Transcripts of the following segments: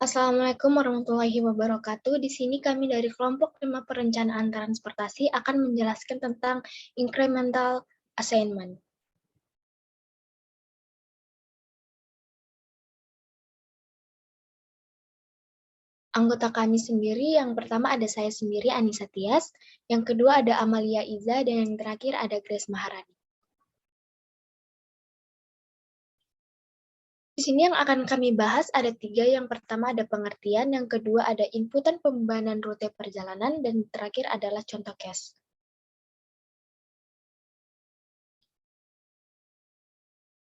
Assalamualaikum warahmatullahi wabarakatuh. Di sini kami dari kelompok 5 perencanaan transportasi akan menjelaskan tentang incremental assignment. Anggota kami sendiri, yang pertama ada saya sendiri, Anissa Tias, yang kedua ada Amalia Iza, dan yang terakhir ada Grace Maharani. Di sini yang akan kami bahas ada 3, yang pertama ada pengertian, yang kedua ada inputan pembebanan rute perjalanan, dan terakhir adalah contoh case.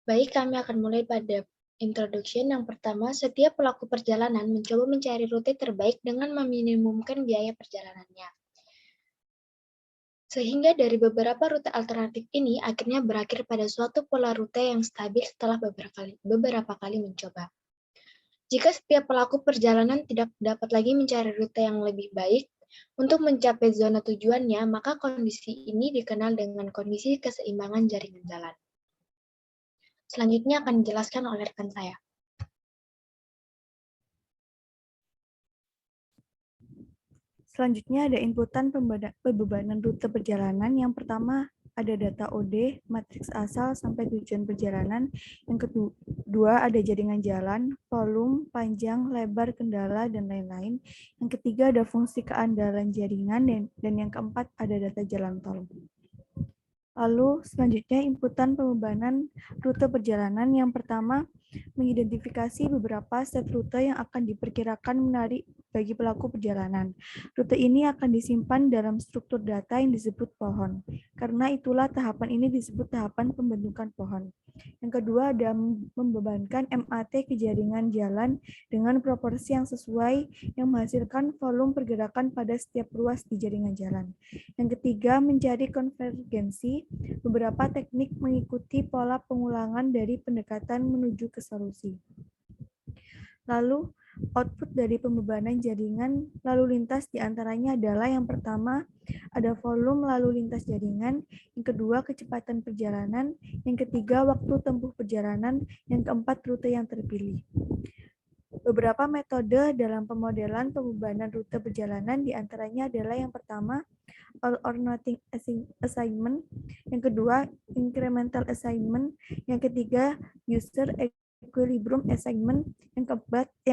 Baik, kami akan mulai pada introduction. Yang pertama, setiap pelaku perjalanan mencoba mencari rute terbaik dengan meminimumkan biaya perjalanannya. Sehingga dari beberapa rute alternatif ini akhirnya berakhir pada suatu pola rute yang stabil setelah beberapa kali mencoba. Jika setiap pelaku perjalanan tidak dapat lagi mencari rute yang lebih baik untuk mencapai zona tujuannya, maka kondisi ini dikenal dengan kondisi keseimbangan jaringan jalan. Selanjutnya akan dijelaskan oleh rekan saya. Selanjutnya ada inputan pembebanan rute perjalanan. Yang pertama ada data OD, matriks asal sampai tujuan perjalanan. Yang kedua ada jaringan jalan, volume, panjang, lebar, kendala, dan lain-lain. Yang ketiga ada fungsi keandalan jaringan, dan yang keempat ada data jalan tol. Lalu selanjutnya inputan pembebanan rute perjalanan. Yang pertama, mengidentifikasi beberapa set rute yang akan diperkirakan menarik bagi pelaku perjalanan. Rute ini akan disimpan dalam struktur data yang disebut pohon. Karena itulah tahapan ini disebut tahapan pembentukan pohon. Yang kedua ada membebankan MAT ke jaringan jalan dengan proporsi yang sesuai yang menghasilkan volume pergerakan pada setiap ruas di jaringan jalan. Yang ketiga, mencari konvergensi. Beberapa teknik mengikuti pola pengulangan dari pendekatan menuju ke solusi. Lalu, output dari pembebanan jaringan lalu lintas diantaranya adalah yang pertama, ada volume lalu lintas jaringan, yang kedua, kecepatan perjalanan, yang ketiga, waktu tempuh perjalanan, yang keempat, rute yang terpilih. Beberapa metode dalam pemodelan pembebanan rute perjalanan diantaranya adalah yang pertama, all or nothing assignment, yang kedua, incremental assignment, yang ketiga, user equilibrium assignment, yang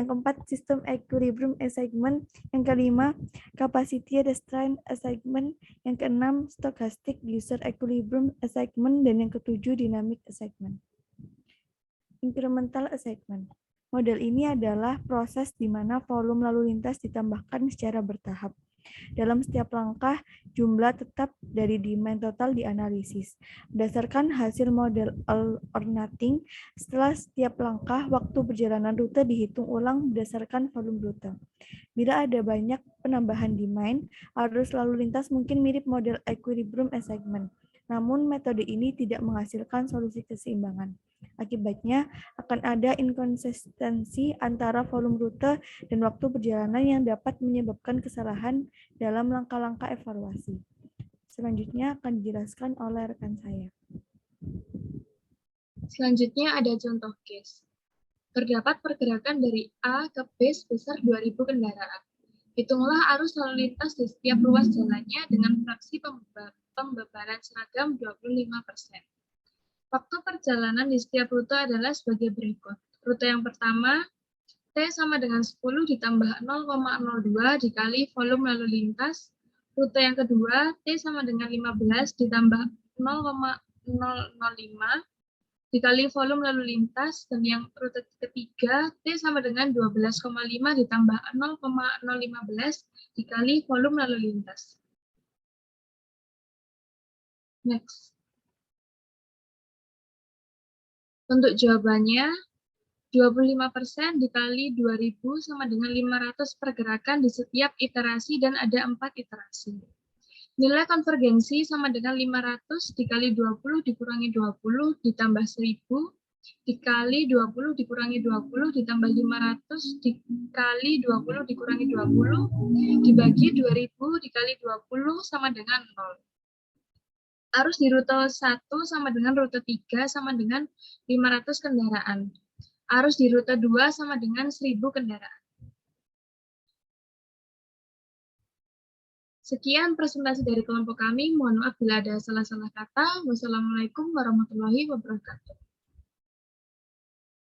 keempat, system equilibrium assignment, yang kelima, capacity restraint assignment, yang keenam, stochastic user equilibrium assignment, dan yang ketujuh, dynamic assignment. Incremental assignment. Model ini adalah proses di mana volume lalu lintas ditambahkan secara bertahap. Dalam setiap langkah, jumlah tetap dari demand total dianalisis. Berdasarkan hasil model all or nothing, setelah setiap langkah, waktu perjalanan rute dihitung ulang berdasarkan volume rute. Bila ada banyak penambahan demand, arus lalu lintas mungkin mirip model equilibrium assignment. Namun, metode ini tidak menghasilkan solusi keseimbangan. Akibatnya, akan ada inkonsistensi antara volume rute dan waktu perjalanan yang dapat menyebabkan kesalahan dalam langkah-langkah evaluasi. Selanjutnya akan dijelaskan oleh rekan saya. Selanjutnya ada contoh case. Terdapat pergerakan dari A ke B sebesar 2.000 kendaraan. Hitunglah arus lalu lintas di setiap ruas jalannya dengan fraksi pembebanan seragam 25%. Waktu perjalanan di setiap rute adalah sebagai berikut. Rute yang pertama, T sama dengan 10 ditambah 0,02 dikali volume lalu lintas. Rute yang kedua, T sama dengan 15 ditambah 0,005 dikali volume lalu lintas. Dan yang rute ketiga, T sama dengan 12,5 ditambah 0,015 dikali volume lalu lintas. Next. Untuk jawabannya, 25% dikali 2000 sama dengan 500 pergerakan di setiap iterasi dan ada 4 iterasi. Nilai konvergensi sama dengan 500 dikali 20 dikurangi 20 ditambah 1000 dikali 20 dikurangi 20 ditambah 500 dikali 20 dikurangi 20 dibagi 2000 dikali 20 sama dengan 0. Arus di rute 1 sama dengan rute 3 sama dengan 500 kendaraan. Arus di rute 2 sama dengan 1000 kendaraan. Sekian presentasi dari kelompok kami. Mohon maaf bila ada salah-salah kata. Wassalamualaikum warahmatullahi wabarakatuh.